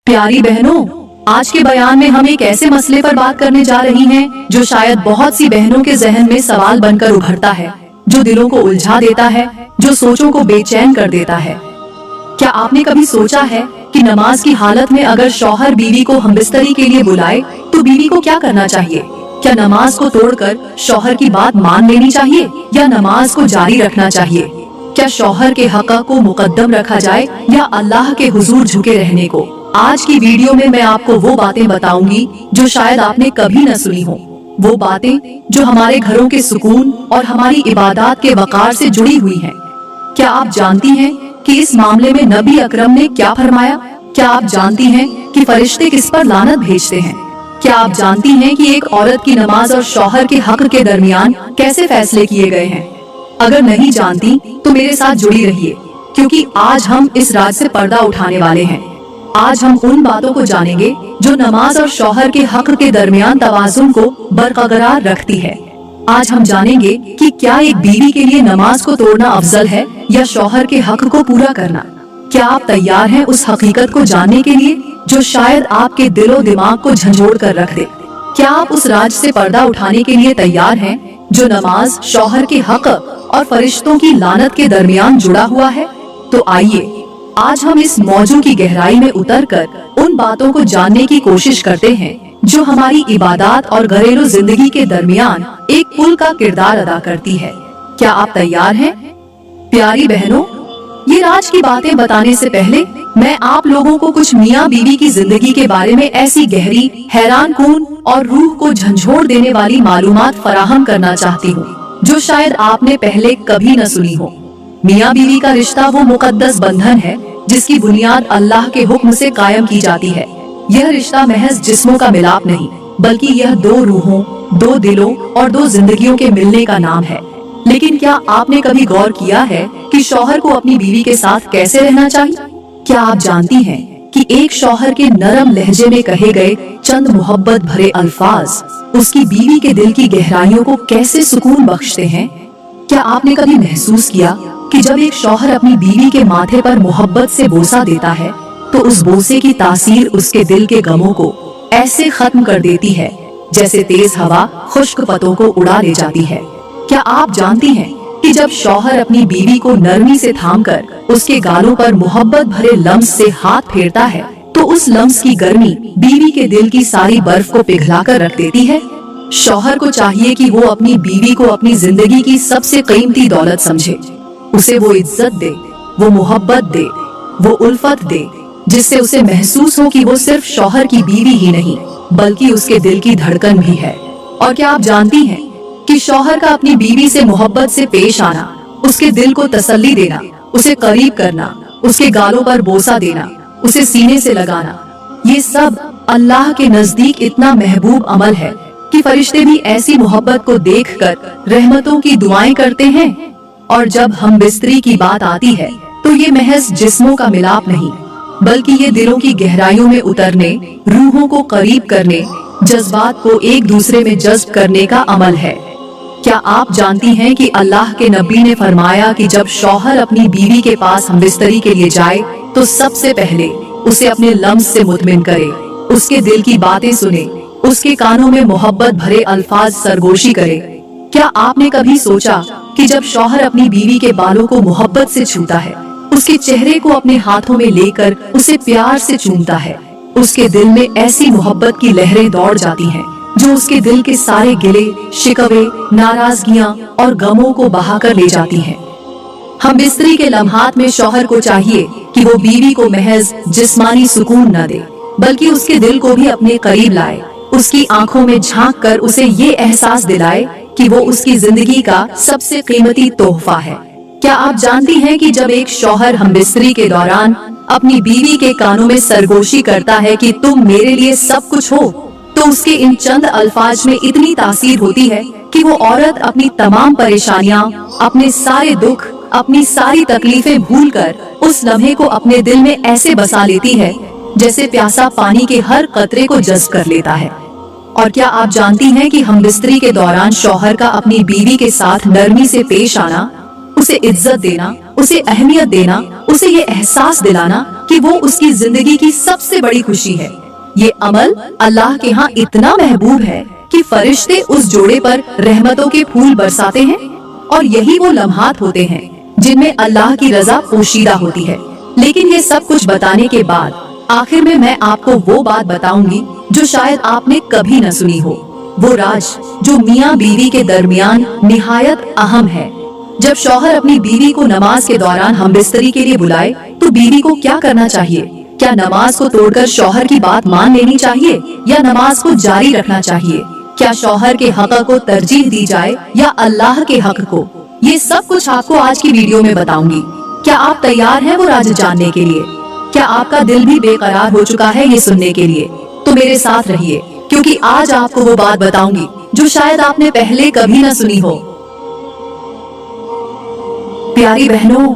प्यारी बहनों, आज के बयान में हम एक ऐसे मसले पर बात करने जा रही हैं जो शायद बहुत सी बहनों के जहन में सवाल बनकर उभरता है, जो दिलों को उलझा देता है, जो सोचों को बेचैन कर देता है। क्या आपने कभी सोचा है कि नमाज की हालत में अगर शौहर बीवी को हमबिस्तरी के लिए बुलाए तो बीवी को क्या करना चाहिए? क्या नमाज को तोड़कर शौहर की बात मान लेनी चाहिए या नमाज को जारी रखना चाहिए? क्या शौहर के हक़ को मुकद्दम रखा जाए या अल्लाह के हुजूर झुके रहने को? आज की वीडियो में मैं आपको वो बातें बताऊंगी जो शायद आपने कभी न सुनी हो, वो बातें जो हमारे घरों के सुकून और हमारी इबादत के वकार से जुड़ी हुई हैं। क्या आप जानती हैं कि इस मामले में नबी अकरम ने क्या फरमाया? क्या आप जानती हैं कि फरिश्ते किस पर लानत भेजते हैं? क्या आप जानती हैं कि एक औरत की नमाज और शौहर के हक के दरमियान कैसे फैसले किए गए हैं? अगर नहीं जानती तो मेरे साथ जुड़ी रहिए, क्योंकि आज हम इस राज से पर्दा उठाने वाले हैं। आज हम उन बातों को जानेंगे जो नमाज और शौहर के हक के दरमियान तवाज़ुन को बरकरार रखती है। आज हम जानेंगे कि क्या एक बीवी के लिए नमाज को तोड़ना अफजल है या शौहर के हक को पूरा करना। क्या आप तैयार हैं उस हकीकत को जानने के लिए जो शायद आपके दिलो दिमाग को झंझोड़ कर रख दे? क्या आप उस राज से पर्दा उठाने के लिए तैयार हैं जो नमाज, शौहर के हक और फरिश्तों की लानत के दरमियान जुड़ा हुआ है? तो आइए आज हम इस मौजू की गहराई में उतरकर उन बातों को जानने की कोशिश करते हैं जो हमारी इबादत और घरेलू जिंदगी के दरमियान एक पुल का किरदार अदा करती है। क्या आप तैयार हैं? प्यारी बहनों, ये राज की बातें बताने से पहले मैं आप लोगों को कुछ मियाँ बीवी की जिंदगी के बारे में ऐसी गहरी, हैरान कुन और रूह को झंझोड़ देने वाली मालूमात फराहम करना चाहती हूँ जो शायद आपने पहले कभी न सुनी हो। मियाँ बीवी का रिश्ता वो मुकद्दस बंधन है जिसकी बुनियाद अल्लाह के हुक्म से कायम की जाती है। यह रिश्ता महज जिस्मों का मिलाप नहीं, बल्कि यह दो रूहों, दो दिलों और दो जिंदगियों के मिलने का नाम है। लेकिन क्या आपने कभी गौर किया है कि शौहर को अपनी बीवी के साथ कैसे रहना चाहिए? क्या आप जानती हैं कि एक शौहर के नरम लहजे में कहे गए चंद मोहब्बत भरे अल्फाज उसकी बीवी के दिल की गहराइयों को कैसे सुकून बख्शते हैं? क्या आपने कभी महसूस किया कि जब एक शौहर अपनी बीवी के माथे पर मोहब्बत से बोसा देता है तो उस बोसे की तासीर उसके दिल के गमों को ऐसे खत्म कर देती है जैसे तेज हवा खुश्क पत्तों को उड़ा ले जाती है? क्या आप जानती हैं कि जब शौहर अपनी बीवी को नरमी से थामकर उसके गालों पर मोहब्बत भरे लम्स से हाथ फेरता है तो उस लम्स की गर्मी बीवी के दिल की सारी बर्फ को पिघला कर रख देती है? शौहर को चाहिए कि वो अपनी बीवी को अपनी जिंदगी की सबसे कीमती दौलत समझे, उसे वो इज्जत दे, वो मोहब्बत दे, वो उल्फत दे, जिससे उसे महसूस हो कि वो सिर्फ शौहर की बीवी ही नहीं बल्कि उसके दिल की धड़कन भी है। और क्या आप जानती हैं कि शौहर का अपनी बीवी से मोहब्बत से पेश आना, उसके दिल को तसल्ली देना, उसे करीब करना, उसके गालों पर बोसा देना, उसे सीने से लगाना, ये सब अल्लाह के नजदीक इतना महबूब अमल है कि फरिश्ते भी ऐसी मोहब्बत को देखकर रहमतों की दुआएं करते हैं। और जब हम बिस्तरी की बात आती है तो ये महज जिस्मों का मिलाप नहीं, बल्कि ये दिलों की गहराइयों में उतरने, रूहों को करीब करने, जज्बात को एक दूसरे में जज्ब करने का अमल है। क्या आप जानती हैं कि अल्लाह के नबी ने फरमाया कि जब शौहर अपनी बीवी के पास हमबिस्तरी के लिए जाए तो सबसे पहले उसे अपने लम्स से मुतमिन करे, उसके दिल की बातें सुने, उसके कानों में मोहब्बत भरे अल्फाज सरगोशी करे। क्या आपने कभी सोचा कि जब शौहर अपनी बीवी के बालों को मोहब्बत से छूता है, उसके चेहरे को अपने हाथों में लेकर उसे प्यार से चूमता है, उसके दिल में ऐसी मोहब्बत की लहरें दौड़ जाती हैं जो उसके दिल के सारे गिले, शिकवे, नाराजगियां और गमों को बहाकर ले जाती हैं। हम बिस्तरी के लम्हात में शौहर को चाहिए कि वो बीवी को महज जिस्मानी सुकून न दे, बल्कि उसके दिल को भी अपने करीब लाए, उसकी आंखों में झांक कर उसे ये एहसास दिलाए कि वो उसकी जिंदगी का सबसे कीमती तोहफा है। क्या आप जानती हैं कि जब एक शौहर हमबिस्तरी के दौरान अपनी बीवी के कानों में सरगोशी करता है कि तुम मेरे लिए सब कुछ हो, तो उसके इन चंद अल्फाज में इतनी तासीर होती है कि वो औरत अपनी तमाम परेशानियां, अपने सारे दुख, अपनी सारी तकलीफें भूलकर उस लम्हे को अपने दिल में ऐसे बसा लेती है जैसे प्यासा पानी के हर कतरे को जज्ब कर लेता है। और क्या आप जानती हैं कि हमबिस्तरी के दौरान शौहर का अपनी बीवी के साथ नरमी से पेश आना उसे इज्जत देना, उसे अहमियत देना, उसे ये एहसास दिलाना कि वो उसकी जिंदगी की सबसे बड़ी खुशी है। ये अमल अल्लाह के यहाँ इतना महबूब है कि फरिश्ते उस जोड़े पर रहमतों के फूल बरसाते हैं। और यही वो लम्हात होते हैं जिनमें अल्लाह की रजा पोशीदा होती है। लेकिन ये सब कुछ बताने के बाद आखिर में मैं आपको वो बात बताऊंगी जो शायद आपने कभी न सुनी हो। वो राज जो मियाँ बीवी के दरमियान निहायत अहम है। जब शौहर अपनी बीवी को नमाज के दौरान हमबिस्तरी के लिए बुलाए तो बीवी को क्या करना चाहिए? क्या नमाज को तोड़कर शौहर की बात मान लेनी चाहिए या नमाज को जारी रखना चाहिए? क्या शौहर के हक को तरजीह दी जाए या अल्लाह के हक को? ये सब कुछ आपको आज की वीडियो में बताऊंगी। क्या आप तैयार हैं वो राज जानने के लिए? क्या आपका दिल भी बेकरार हो चुका है ये सुनने के लिए? तो मेरे साथ रहिए, क्योंकि आज आपको वो बात बताऊंगी जो शायद आपने पहले कभी न सुनी हो। प्यारी बहनों,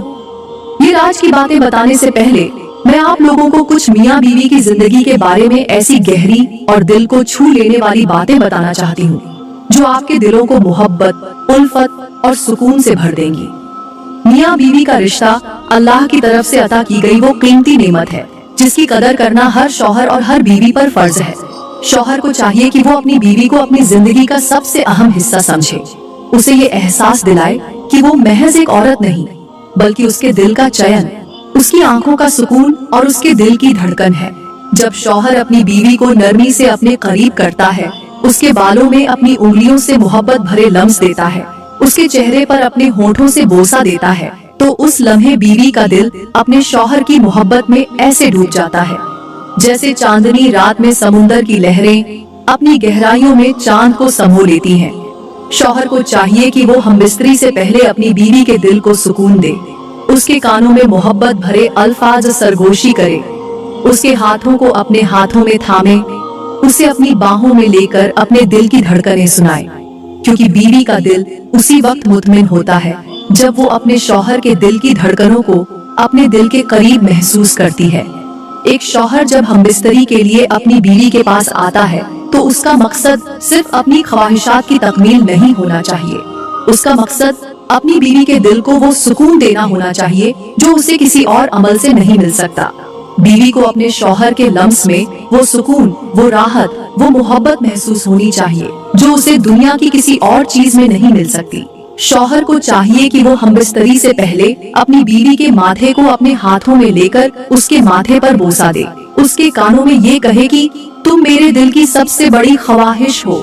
ये राज की बातें बताने से पहले मैं आप लोगों को कुछ मियाँ बीवी की जिंदगी के बारे में ऐसी गहरी और दिल को छू लेने वाली बातें बताना चाहती हूँ जो आपके दिलों को मोहब्बत, उल्फत और सुकून से भर देंगी। मियाँ बीवी का रिश्ता अल्लाह की तरफ से अता की गई वो कीमती नेमत है जिसकी कदर करना हर शौहर और हर बीवी पर फर्ज है। शौहर को चाहिए कि वो अपनी बीवी को अपनी जिंदगी का सबसे अहम हिस्सा समझे, उसे ये एहसास दिलाए कि वो महज एक औरत नहीं बल्कि उसके दिल का चयन, उसकी आंखों का सुकून और उसके दिल की धड़कन है। जब शौहर अपनी बीवी को नरमी से अपने करीब करता है, उसके बालों में अपनी उंगलियों से मोहब्बत भरे लम्स देता है, उसके चेहरे पर अपने होठों से बोसा देता है, तो उस लम्हे बीवी का दिल अपने शौहर की मोहब्बत में ऐसे डूब जाता है जैसे चांदनी रात में समुंदर की लहरें अपनी गहराइयों में चांद को समो लेती हैं। शौहर को चाहिए कि वो हमबिस्तरी से पहले अपनी बीवी के दिल को सुकून दे, उसके कानों में मोहब्बत भरे अल्फाज सरगोशी करे, उसके हाथों को अपने हाथों में थामे, उसे अपनी बाहों में लेकर अपने दिल की धड़कनें सुनाए, क्योंकि बीवी का दिल उसी वक्त मुतमिन होता है जब वो अपने शौहर के दिल की धड़कनों को अपने दिल के करीब महसूस करती है। एक शौहर जब हमबिस्तरी के लिए अपनी बीवी के पास आता है तो उसका मकसद सिर्फ अपनी ख्वाहिशात की तकमील नहीं होना चाहिए, उसका मकसद अपनी बीवी के दिल को वो सुकून देना होना चाहिए जो उसे किसी और अमल से नहीं मिल सकता। बीवी को अपने शौहर के लम्स में वो सुकून, वो राहत, वो मोहब्बत महसूस होनी चाहिए जो उसे दुनिया की किसी और चीज में नहीं मिल सकती। शौहर को चाहिए कि वो हमबिस्तरी से पहले अपनी बीवी के माथे को अपने हाथों में लेकर उसके माथे पर बोसा दे, उसके कानों में ये कहे कि तुम मेरे दिल की सबसे बड़ी ख्वाहिश हो,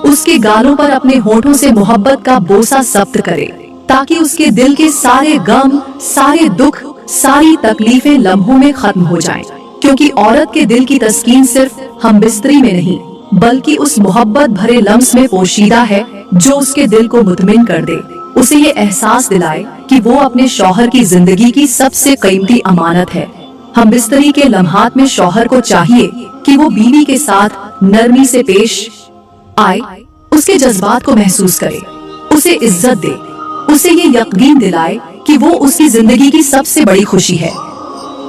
उसके गालों पर अपने होठों से मोहब्बत का बोसा जब्त करे ताकि उसके दिल के सारे गम, सारे दुख, सारी तकलीफें लम्हों में खत्म हो जाएं। क्योंकि औरत के दिल की तस्कीन सिर्फ हमबिस्तरी में नहीं बल्कि उस मोहब्बत भरे लम्स में पोशीदा है जो उसके दिल को मुतमिन कर दे, उसे ये एहसास दिलाए कि वो अपने शौहर की जिंदगी की सबसे कीमती अमानत है। हमबिस्तरी के लम्हात में शौहर को चाहिए कि वो बीवी के साथ नरमी से पेश आए, उसके जज्बात को महसूस करे, उसे इज्जत दे, उसे ये यकीन दिलाए कि वो उसकी जिंदगी की सबसे बड़ी खुशी है।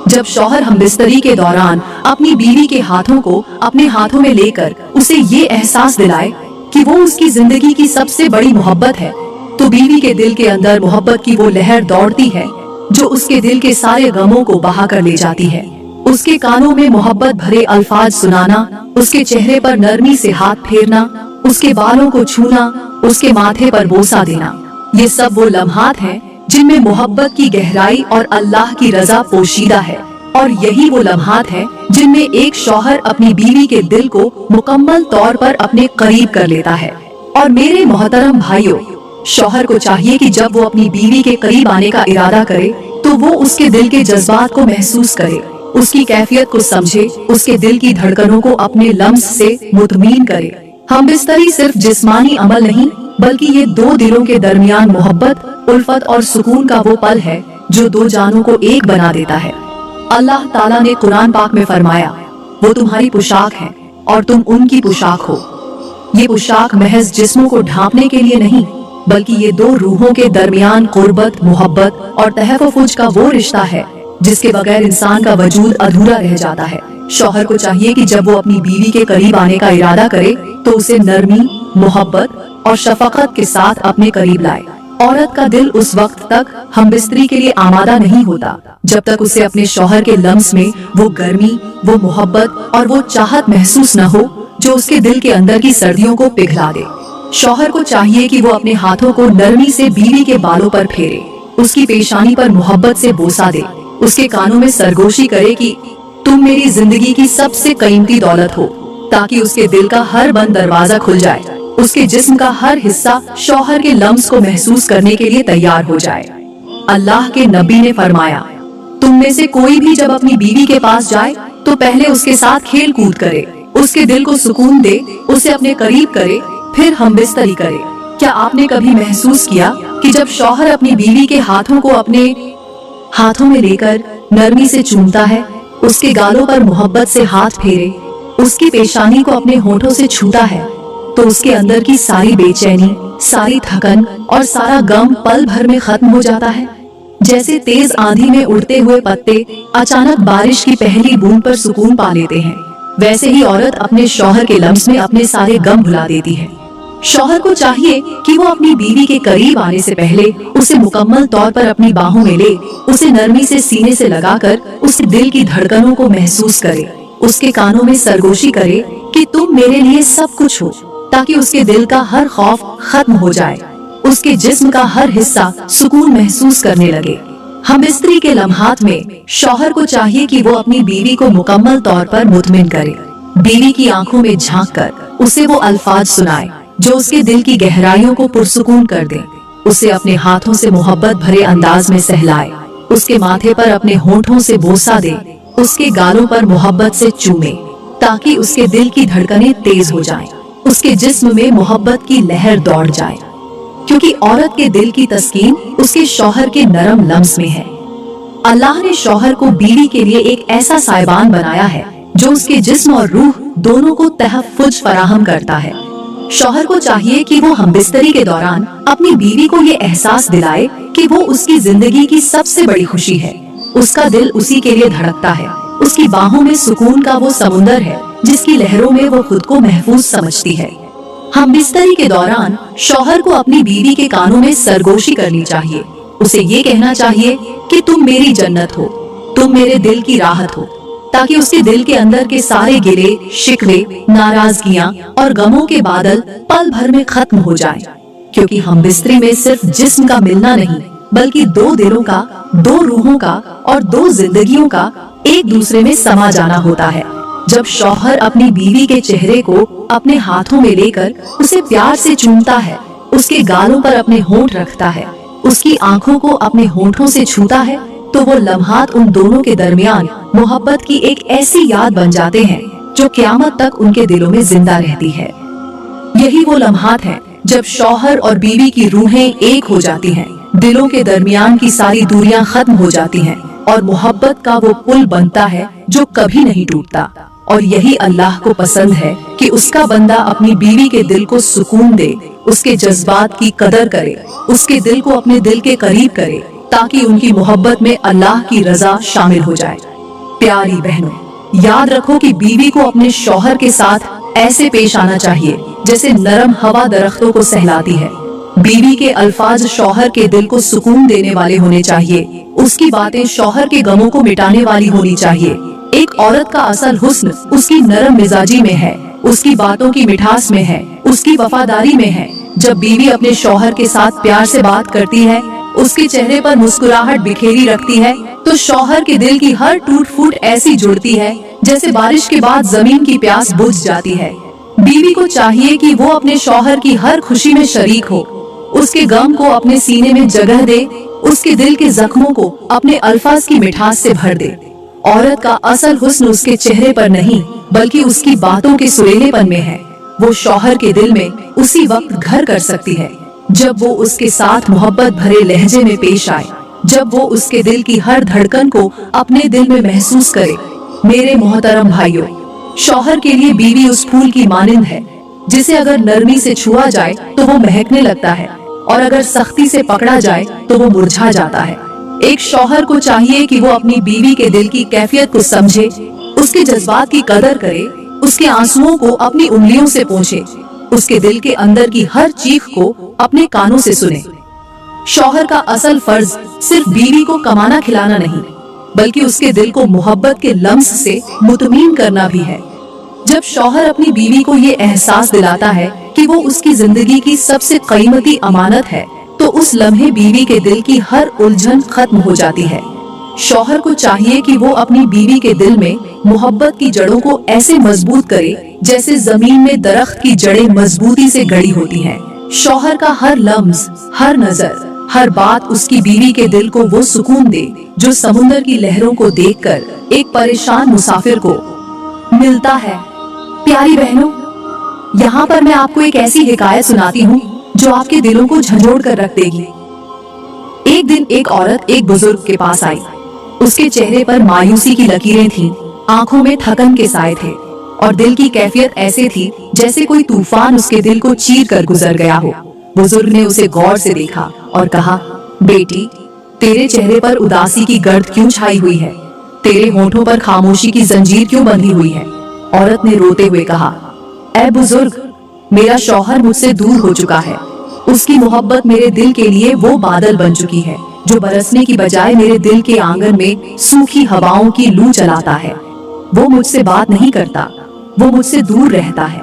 जब शौहर हमबिस्तरी के दौरान अपनी बीवी के हाथों को अपने हाथों में लेकर उसे ये एहसास दिलाए कि वो उसकी जिंदगी की सबसे बड़ी मोहब्बत है, तो बीवी के दिल के अंदर मोहब्बत की वो लहर दौड़ती है जो उसके दिल के सारे गमों को बहा कर ले जाती है। उसके कानों में मोहब्बत भरे अल्फाज सुनाना, उसके चेहरे पर नरमी से हाथ फेरना, उसके बालों को छूना, उसके माथे पर बोसा देना, ये सब वो लम्हात हैं जिनमें मोहब्बत की गहराई और अल्लाह की रजा पोशीदा है। और यही वो लम्हात है जिनमें एक शौहर अपनी बीवी के दिल को मुकम्मल तौर पर अपने करीब कर लेता है। और मेरे मोहतरम भाइयों, शौहर को चाहिए कि जब वो अपनी बीवी के करीब आने का इरादा करे तो वो उसके दिल के जज्बात को महसूस करे, उसकी कैफियत को समझे, उसके दिल की धड़कनों को अपने लम्स से मुतमीन करे। हमबिस्तरी सिर्फ जिस्मानी अमल नहीं बल्कि ये दो दिलों के दरमियान मोहब्बत, उल्फत और सुकून का वो पल है जो दो जानों को एक बना देता है। अल्लाह ताला ने कुरान पाक में फरमाया, वो तुम्हारी पोशाक है और तुम उनकी पोशाक हो। ये पोशाक महज जिस्मों को ढांपने के लिए नहीं बल्कि ये दो रूहों के दरमियान कुर्बत, मोहब्बत और तहफ़्फ़ुज़ का वो रिश्ता है जिसके बगैर इंसान का वजूद अधूरा रह जाता है। शौहर को चाहिए कि जब वो अपनी बीवी के करीब आने का इरादा करे तो उसे नरमी, मोहब्बत और शफकत के साथ अपने करीब लाए, औरत का दिल उस वक्त तक हमबिस्तरी के लिए आमादा नहीं होता जब तक उसे अपने शौहर के लम्स में वो गर्मी, वो मोहब्बत और वो चाहत महसूस न हो जो उसके दिल के अंदर की सर्दियों को पिघला दे। शौहर को चाहिए कि वो अपने हाथों को नरमी से बीवी के बालों पर फेरे, उसकी पेशानी पर मोहब्बत से बोसा दे, उसके कानों में सरगोशी करे कि तुम मेरी जिंदगी की सबसे कीमती दौलत हो, ताकि उसके दिल का हर बंद दरवाजा खुल जाए, उसके जिस्म का हर हिस्सा शौहर के लम्स को महसूस करने के लिए तैयार हो जाए। अल्लाह के नबी ने फरमाया, तुम में से कोई भी जब अपनी बीवी के पास जाए तो पहले उसके साथ खेल कूद करे, उसके दिल को सुकून दे, उसे अपने करीब करे, फिर हमबिस्तरी करे। क्या आपने कभी महसूस किया कि जब शौहर अपनी बीवी के हाथों को अपने हाथों में लेकर नरमी से चूमता है, उसके गालों पर मोहब्बत से हाथ फेरे, उसकी पेशानी को अपने होठों से छूता है, तो उसके अंदर की सारी बेचैनी, सारी थकन और सारा गम पल भर में खत्म हो जाता है। जैसे तेज आंधी में उड़ते हुए पत्ते अचानक बारिश की पहली बूंद पर सुकून पा लेते हैं, वैसे ही औरत अपने शौहर के लम्स में अपने सारे गम भुला देती है। शौहर को चाहिए कि वो अपनी बीवी के करीब आने से पहले उसे मुकम्मल तौर पर अपनी बाहों में ले, उसे नरमी से सीने से लगाकर उसके दिल की धड़कनों को महसूस करे, उसके कानों में सरगोशी करे कि तुम मेरे लिए सब कुछ हो, ताकि उसके दिल का हर खौफ खत्म हो जाए, उसके जिस्म का हर हिस्सा सुकून महसूस करने लगे। हमबिस्तरी के लम्हात में शौहर को चाहिए कि वो अपनी बीवी को मुकम्मल तौर पर मुतमिन करे, बीवी की आंखों में झांक कर उसे वो अल्फाज सुनाए जो उसके दिल की गहराइयों को पुरसुकून कर दे, उसे अपने हाथों से मोहब्बत भरे अंदाज में सहलाए, उसके माथे पर अपने होठों से बोसा दे, उसके गालों पर मोहब्बत से चूमे, ताकि उसके दिल की धड़कनें तेज हो जाएं, उसके जिस्म में मोहब्बत की लहर दौड़ जाए, क्योंकि औरत के दिल की तस्कीन उसके शौहर के नरम लम्स में है। अल्लाह ने शौहर को बीवी के लिए एक ऐसा साइबान बनाया है जो उसके जिस्म और रूह दोनों को तहफ्फुज फराहम करता है। शौहर को चाहिए कि वो हमबिस्तरी के दौरान अपनी बीवी को ये एहसास दिलाए कि वो उसकी जिंदगी की सबसे बड़ी खुशी है, उसका दिल उसी के लिए धड़कता है, उसकी बाहों में सुकून का वो समुंदर है जिसकी लहरों में वो खुद को महफूज समझती है। हमबिस्तरी के दौरान शौहर को अपनी बीवी के कानों में सरगोशी करनी चाहिए, उसे ये कहना चाहिए कि तुम मेरी जन्नत हो, तुम मेरे दिल की राहत हो, ताकि उसके दिल के अंदर के सारे गिले, शिकवे, नाराजगियां और गमों के बादल पल भर में खत्म हो जाएं। क्योंकि हमबिस्तरी में सिर्फ जिस्म का मिलना नहीं, बल्कि दो दिलों का, दो रूहों का और दो जिंदगियों का एक दूसरे में समा जाना होता है। जब शौहर अपनी बीवी के चेहरे को अपने हाथों में लेकर उसे प्यार से चूमता है, उसके गालों पर अपने होंठ रखता है, उसकी आंखों को अपने होंठों से छूता है, तो वो लम्हात उन दोनों के दरमियान मोहब्बत की एक ऐसी याद बन जाते हैं जो क़यामत तक उनके दिलों में जिंदा रहती है। यही वो लम्हात हैं जब शौहर और बीवी की रूहें एक हो जाती हैं, दिलों के दरमियान की सारी दूरियां खत्म हो जाती हैं और मोहब्बत का वो पुल बनता है जो कभी नहीं टूटता। और यही अल्लाह को पसंद है कि उसका बंदा अपनी बीवी के दिल को सुकून दे, उसके जज्बात की कदर करे, उसके दिल को अपने दिल के करीब करे, ताकि उनकी मोहब्बत में अल्लाह की रजा शामिल हो जाए। प्यारी बहनों, याद रखो कि बीवी को अपने शौहर के साथ ऐसे पेश आना चाहिए जैसे नरम हवा दरख्तों को सहलाती है। बीवी के अल्फाज शौहर के दिल को सुकून देने वाले होने चाहिए, उसकी बातें शौहर के गमों को मिटाने वाली होनी चाहिए। एक औरत का असल हुस्न उसकी नरम मिजाजी में है, उसकी बातों की मिठास में है, उसकी वफादारी में है। जब बीवी अपने शौहर के साथ प्यार से बात करती है, उसके चेहरे पर मुस्कुराहट बिखेरी रखती है, तो शौहर के दिल की हर टूट फूट ऐसी जुड़ती है जैसे बारिश के बाद जमीन की प्यास बुझ जाती है। बीवी को चाहिए कि वो अपने शौहर की हर खुशी में शरीक हो, उसके गम को अपने सीने में जगह दे, उसके दिल के जख्मों को अपने अल्फाज की मिठास से भर दे। औरत का असल हुस्न उसके चेहरे पर नहीं, बल्कि उसकी बातों के सुरीलेपन में है। वो शौहर के दिल में उसी वक्त घर कर सकती है जब वो उसके साथ मोहब्बत भरे लहजे में पेश आए, जब वो उसके दिल की हर धड़कन को अपने दिल में महसूस करे। मेरे मोहतरम भाइयों, शौहर के लिए बीवी उस फूल की मानिंद है जिसे अगर नरमी से छुआ जाए तो वो महकने लगता है, और अगर सख्ती से पकड़ा जाए तो वो मुरझा जाता है। एक शौहर को चाहिए कि वो अपनी बीवी के दिल की कैफियत को समझे, उसके जज्बात की कदर करे, उसके आंसुओं को अपनी उंगलियों से पोंछे, उसके दिल के अंदर की हर चीख को अपने कानों से सुने। शौहर का असल फर्ज सिर्फ बीवी को कमाना खिलाना नहीं, बल्कि उसके दिल को मोहब्बत के लम्स से मुतमीन करना भी है। जब शौहर अपनी बीवी को ये एहसास दिलाता है कि वो उसकी जिंदगी की सबसे कीमती अमानत है, तो उस लम्हे बीवी के दिल की हर उलझन खत्म हो जाती है। शौहर को चाहिए कि वो अपनी बीवी के दिल में मोहब्बत की जड़ों को ऐसे मजबूत करे जैसे जमीन में दरख्त की जड़ें मजबूती से गड़ी होती हैं। शौहर का हर लम्स, हर नजर, हर बात उसकी बीवी के दिल को वो सुकून दे जो समुंदर की लहरों को देखकर एक परेशान मुसाफिर को मिलता है। प्यारी बहनों, यहाँ पर मैं आपको एक ऐसी हिकायत सुनाती हूँ जो आपके दिलों को झंझोड़ कर रख देगी। एक दिन एक औरत एक बुजुर्ग के पास आई। उसके चेहरे पर मायूसी की लकीरें थीं, आंखों में थकन के साए थे और दिल की कैफियत ऐसे थी जैसे कोई तूफान उसके दिल को चीर कर गुजर गया हो। बुजुर्ग ने उसे गौर से देखा और कहा, बेटी, तेरे चेहरे पर उदासी की गर्द क्यों छाई हुई है? तेरे होठों पर खामोशी की जंजीर क्यों बंधी हुई है? औरत ने रोते हुए कहा, ऐ बुजुर्ग, मेरा शौहर मुझसे दूर हो चुका है। उसकी मोहब्बत मेरे दिल के लिए वो बादल बन चुकी है जो बरसने की बजाय मेरे दिल के आंगन में सूखी हवाओं की लू चलाता है। वो मुझसे बात नहीं करता, वो मुझसे दूर रहता है,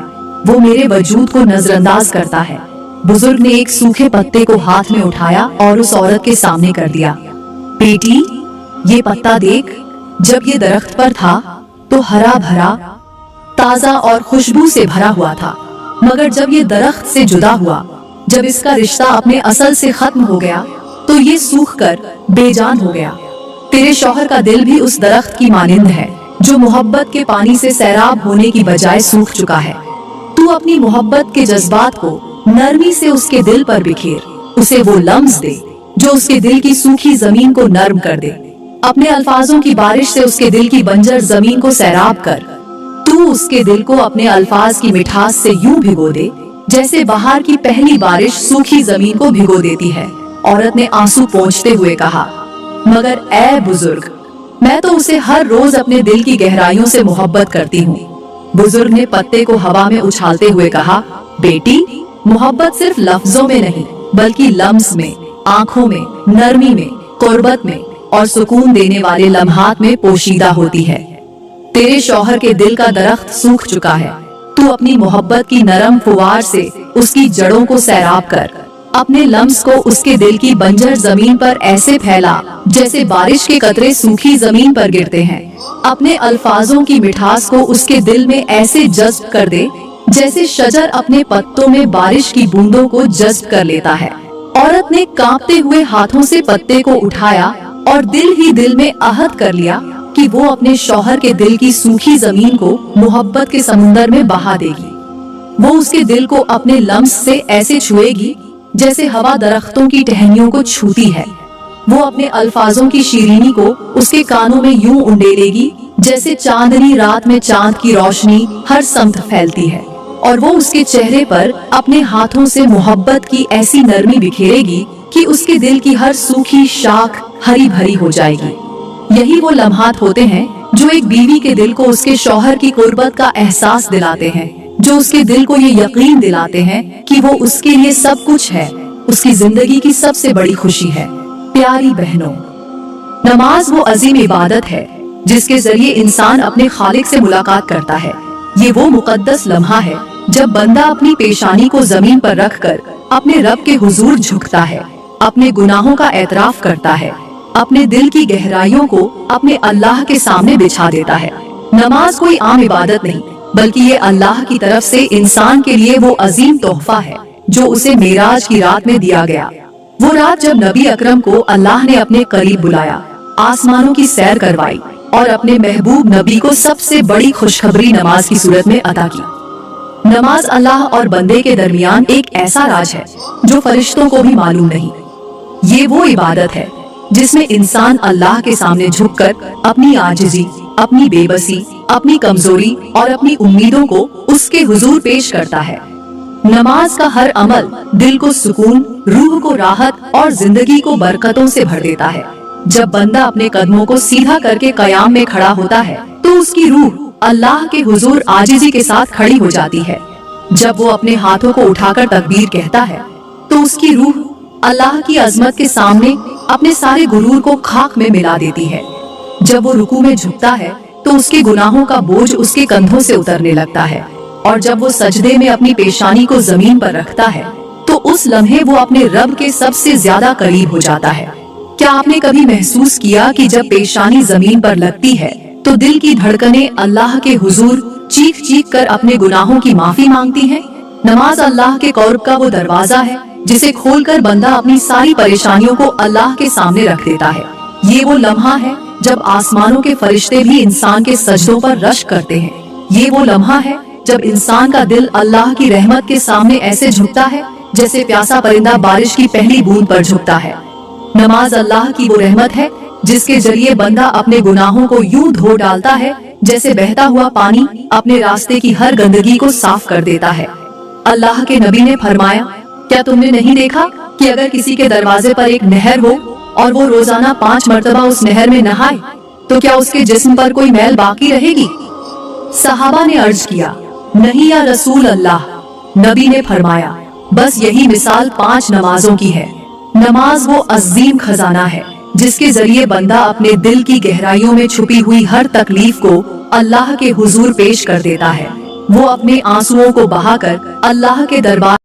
वो मेरे वजूद को नजरअंदाज करता है। बुजुर्ग ने एक सूखे पत्ते को हाथ में उठाया और उस औरत के सामने कर दिया। बेटी, ये पत्ता देख, जब ये दरख्त पर था तो हरा भरा, ताजा और खुशबू से भरा हुआ था, मगर जब ये दरख्त से जुदा हुआ, जब इसका रिश्ता अपने असल से खत्म हो गया, तो ये सूख कर बेजान हो गया। तेरे शौहर का दिल भी उस दरख्त की मानिंद है जो मोहब्बत के पानी से सैराब होने की बजाय सूख चुका है। तू अपनी मोहब्बत के जज्बात को नरमी से उसके दिल पर बिखेर, उसे वो लम्स दे जो उसके दिल की सूखी जमीन को नर्म कर दे। अपने अल्फाजों की बारिश से उसके दिल की बंजर जमीन को सैराब कर। तू उसके दिल को अपने अल्फाज की मिठास से यूं भिगो दे जैसे बाहर की पहली बारिश सूखी जमीन को भिगो देती है। औरत ने आंसू पोंछते हुए कहा, मगर ऐ बुजुर्ग, मैं तो उसे हर रोज अपने दिल की गहराइयों से मोहब्बत करती हूँ। बुजुर्ग ने पत्ते को हवा में उछालते हुए कहा, बेटी, मोहब्बत सिर्फ लफ्जों में नहीं बल्कि लम्स में, आंखों में, नरमी में, कुर्बत में और सुकून देने वाले लम्हात में पोशीदा होती है। तेरे शौहर के दिल का दरख्त सूख चुका है। तू अपनी मोहब्बत की नरम फुवार से उसकी जड़ों को सैराब कर। अपने लम्स को उसके दिल की बंजर जमीन पर ऐसे फैला जैसे बारिश के कतरे सूखी जमीन पर गिरते हैं। अपने अल्फाजों की मिठास को उसके दिल में ऐसे जज्ब कर दे जैसे शजर अपने पत्तों में बारिश की बूंदों को जज्ब कर लेता है। औरत ने कांपते हुए हाथों से पत्ते को उठाया और दिल ही दिल में अहद कर लिया कि वो अपने शौहर के दिल की सूखी जमीन को मोहब्बत के समुंदर में बहा देगी। वो उसके दिल को अपने लम्स से ऐसे छुएगी जैसे हवा दरख्तों की टहनियों को छूती है। वो अपने अल्फाजों की शीरीनी को उसके कानों में यूं उंडेलेगी जैसे चांदनी रात में चांद की रोशनी हर समत फैलती है। और वो उसके चेहरे पर अपने हाथों से मोहब्बत की ऐसी नरमी बिखेरेगी कि उसके दिल की हर सूखी शाख हरी भरी हो जाएगी। यही वो लम्हात होते हैं जो एक बीवी के दिल को उसके शौहर की कुर्बत का एहसास दिलाते हैं, जो उसके दिल को ये यकीन दिलाते हैं कि वो उसके लिए सब कुछ है, उसकी जिंदगी की सबसे बड़ी खुशी है। प्यारी बहनों, नमाज वो अजीम इबादत है जिसके जरिए इंसान अपने खालिक से मुलाकात करता है। ये वो मुकद्दस लम्हा है जब बंदा अपनी पेशानी को जमीन पर रखकर अपने रब के हुजूर झुकता है, अपने गुनाहों का एतराफ करता है, अपने दिल की गहराइयों को अपने अल्लाह के सामने बिछा देता है। नमाज कोई आम इबादत नहीं बल्कि ये अल्लाह की तरफ से इंसान के लिए वो अजीम तोहफा है जो उसे मेराज की रात में दिया गया। वो रात जब नबी अकरम को अल्लाह ने अपने करीब बुलाया, आसमानों की सैर करवाई और अपने महबूब नबी को सबसे बड़ी खुशखबरी नमाज की सूरत में अता की। नमाज अल्लाह और बंदे के दरमियान एक ऐसा राज है जो फरिश्तों को भी मालूम नहीं। ये वो इबादत है जिसमें इंसान अल्लाह के सामने झुककर अपनी आजिज़ी, अपनी बेबसी, अपनी कमजोरी और अपनी उम्मीदों को उसके हुजूर पेश करता है। नमाज का हर अमल दिल को सुकून, रूह को राहत और जिंदगी को बरकतों से भर देता है। जब बंदा अपने कदमों को सीधा करके कयाम में खड़ा होता है तो उसकी रूह अल्लाह के हुजूर आजिज़ी के साथ खड़ी हो जाती है। जब वो अपने हाथों को उठाकर तकबीर कहता है तो उसकी रूह अल्लाह की अजमत के सामने अपने सारे गुरूर को खाक में मिला देती है। जब वो रुकू में झुकता है तो उसके गुनाहों का बोझ उसके कंधों से उतरने लगता है, और जब वो सजदे में अपनी पेशानी को जमीन पर रखता है तो उस लम्हे वो अपने रब के सबसे ज्यादा करीब हो जाता है। क्या आपने कभी महसूस किया कि जब पेशानी जमीन पर लगती है तो दिल की धड़कनें अल्लाह के हुजूर चीख चीख कर अपने गुनाहों की माफी मांगती हैं? नमाज अल्लाह के क़ुर्ब का वो दरवाजा है जिसे खोलकर बंदा अपनी सारी परेशानियों को अल्लाह के सामने रख देता है। ये वो लम्हा है जब आसमानों के फरिश्ते भी इंसान के सजदों पर रश्क करते हैं। ये वो लम्हा है जब इंसान का दिल अल्लाह की रहमत के सामने ऐसे झुकता है जैसे प्यासा परिंदा बारिश की पहली बूंद पर झुकता है। नमाज अल्लाह की वो रहमत है जिसके जरिए बंदा अपने गुनाहों को यूं धो डालता है जैसे बहता हुआ पानी अपने रास्ते की हर गंदगी को साफ कर देता है। अल्लाह के नबी ने फरमाया, क्या तुमने नहीं देखा कि अगर किसी के दरवाजे पर एक नहर हो और वो रोजाना 5 मरतबा उस नहर में नहाए तो क्या उसके जिस्म पर कोई मैल बाकी रहेगी? सहाबा ने अर्ज किया, नहीं या रसूल अल्लाह। नबी ने फरमाया, बस यही मिसाल 5 नमाजों की है। नमाज वो अजीम खजाना है जिसके जरिए बंदा अपने दिल की गहराइयों में छुपी हुई हर तकलीफ को अल्लाह के हुजूर पेश कर देता है। वो अपने आंसुओं को बहाकर अल्लाह के दरबार